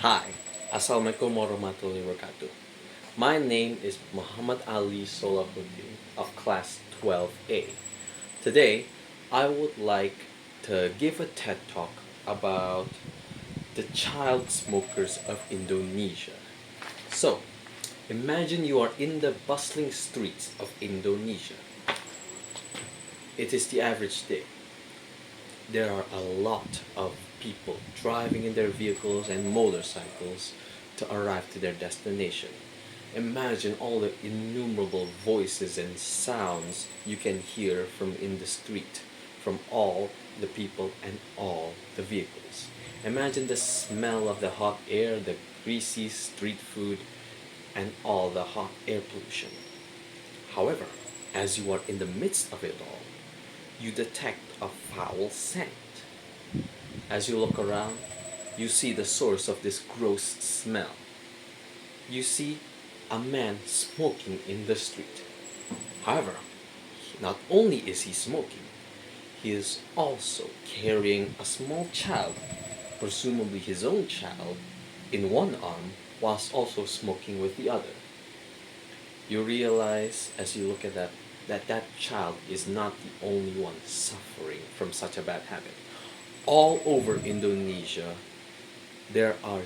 Hi, Assalamualaikum warahmatullahi wabarakatuh. My name is Muhammad Ali Solahuddin of class 12A. Today, I would like to give a TED talk about the child smokers of Indonesia. So, imagine you are in the bustling streets of Indonesia. It is the average day. There are a lot of people driving in their vehicles and motorcycles to arrive to their destination. Imagine all the innumerable voices and sounds you can hear from in the street, from all the people and all the vehicles. Imagine the smell of the hot air, the greasy street food, and all the hot air pollution. However, as you are in the midst of it all, you detect a foul scent. As you look around, you see the source of this gross smell. You see a man smoking in the street. However, not only is he smoking, he is also carrying a small child, presumably his own child, in one arm whilst also smoking with the other. You realize as you look at that child is not the only one suffering from such a bad habit. All over Indonesia, there are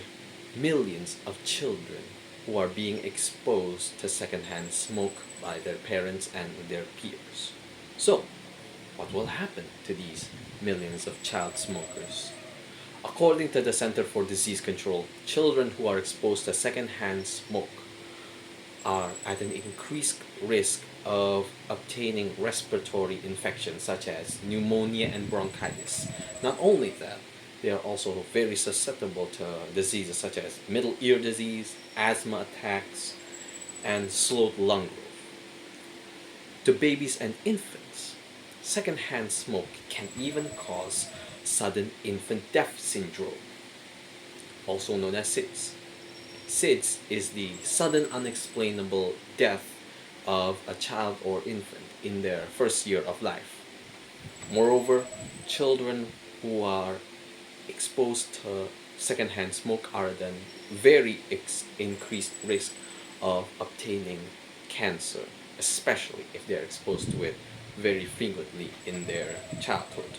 millions of children who are being exposed to secondhand smoke by their parents and their peers. So, what will happen to these millions of child smokers? According to the Center for Disease Control, children who are exposed to secondhand smoke are at an increased risk of obtaining respiratory infections such as pneumonia and bronchitis. Not only that, they are also very susceptible to diseases such as middle ear disease, asthma attacks, and slowed lung growth. To babies and infants, secondhand smoke can even cause sudden infant death syndrome, also known as SIDS. SIDS is the sudden unexplainable death of a child or infant in their first year of life. Moreover, children who are exposed to secondhand smoke are then very increased risk of obtaining cancer, especially if they are exposed to it very frequently in their childhood.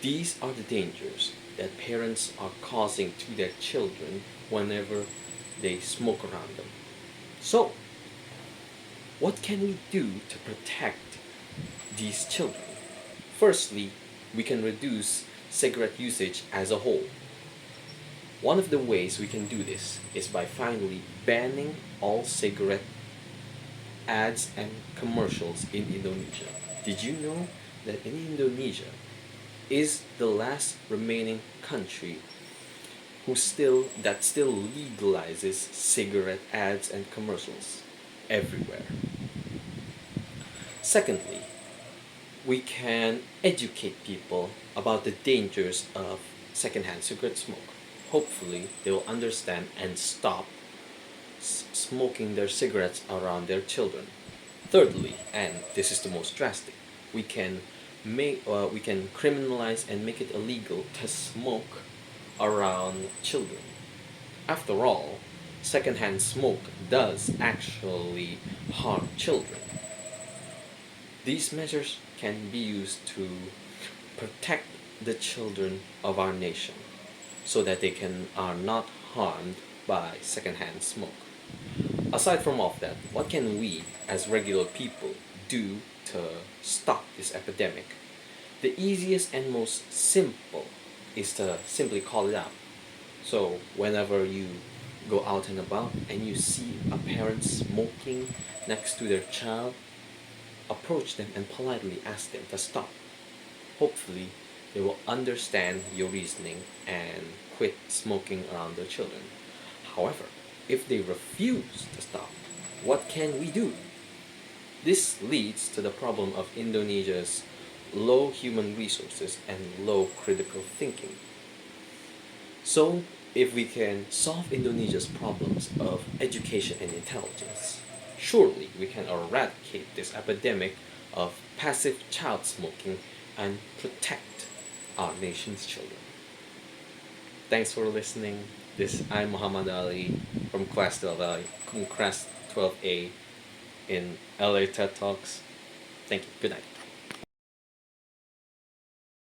These are the dangers that parents are causing to their children whenever they smoke around them. So, what can we do to protect these children? Firstly, we can reduce cigarette usage as a whole. One of the ways we can do this is by finally banning all cigarette ads and commercials in Indonesia. Did you know that in Indonesia is the last remaining country who still legalizes cigarette ads and commercials everywhere? Secondly, we can educate people about the dangers of secondhand cigarette smoke. Hopefully, they will understand and stop smoking their cigarettes around their children. Thirdly, and this is the most drastic, we can we can criminalize and make it illegal to smoke around children. After all, secondhand smoke does actually harm children. These measures can be used to protect the children of our nation so that they are not harmed by secondhand smoke. Aside from all of that, what can we as regular people do to stop this epidemic? The easiest and most simple is to simply call it out. So whenever you go out and about and you see a parent smoking next to their child, approach them and politely ask them to stop. Hopefully, they will understand your reasoning and quit smoking around their children. However, if they refuse to stop, what can we do? This leads to the problem of Indonesia's low human resources and low critical thinking. So, if we can solve Indonesia's problems of education and intelligence, surely we can eradicate this epidemic of passive child smoking and protect our nation's children. Thanks for listening. I'm Muhammad Ali from Class 12A in LA TED Talks. Thank you. Good night.